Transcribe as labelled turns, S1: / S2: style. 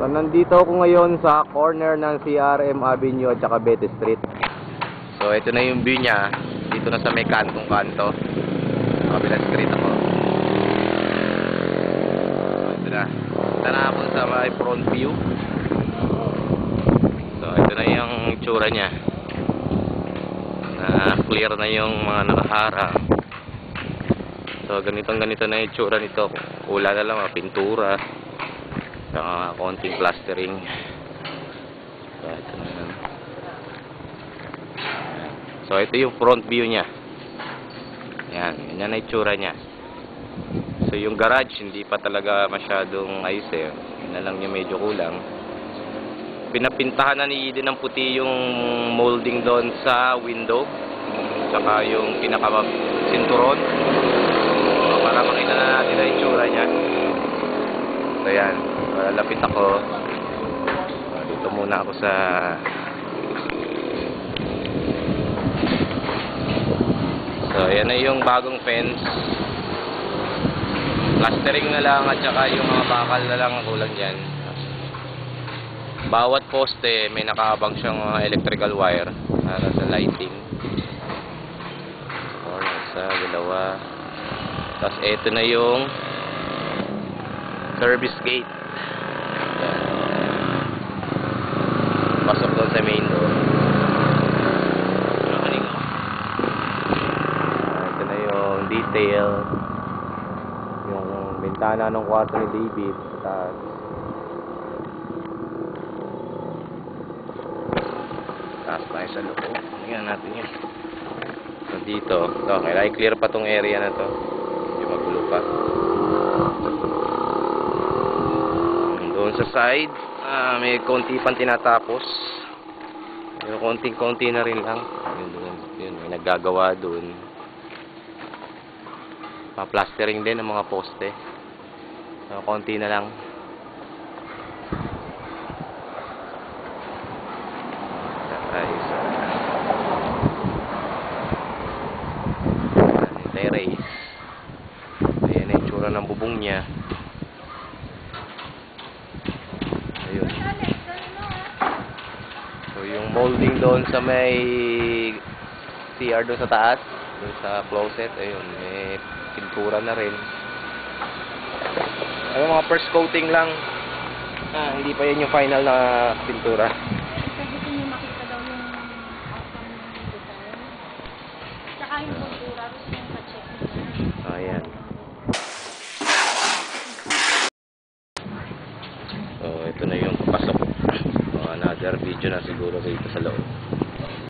S1: So, nandito ako ngayon sa corner ng CRM Avenue at saka Betty Street. So, ito na yung view niya. Dito na sa may kantong-kanto. Sa kabilang street ako. So, ito na. Ito na ako sa may front view. So, ito na yung itsura niya. Clear na yung mga nakaharang. So, ganito na yung itsura nito. Wala na lang mga pintura. Saka konting plastering. So, ito na yan. So, ito yung front view niya. Yan. Yan na itsura niya. So, yung garage, hindi pa talaga masyadong ayos eh. Yun na lang yung medyo kulang. Pinapintahan na ni Eden ng puti yung molding doon sa window. Saka yung pinaka-sinturon. So, para makita na natin ang itsura niya. So, yan. Lapit ako. Dito muna ako sa so yan na yung bagong fence. Plastering na lang at saka yung mga bakal na lang ang kulang dyan. Bawat poste may nakaabang siyang mga electrical wire para sa lighting. Sa dalawa. Tapos eto na yung service gate. Pasok doon sa main door. Ito na yung detail. Yung bintana ng kwarto ni David. Taas. Taas tayo sa loob. Tingnan natin yan. So dito. So, kailangan i-clear pa tong area na to. Hindi magulo pa. Doon sa side, may konti pang tinatapos. Pero konting-konti na rin lang. Yun, may naggagawa doon. Pa-plastering din ang mga poste. So, konti na lang. Terrace. Ayan ang itsura ng bubong niya. So yung molding doon sa may CR doon sa taas, doon sa closet, ayun, may pintura na rin. Ayun, mga first coating lang. Hindi pa yan yung final na pintura.
S2: Kasi gusto niyo makita daw yung outcome ng design. Tsaka yung pintura, gusto niyo pa-check niya.
S1: Ayan. So ito na yung papasok. Another video na siguro dito sa loob.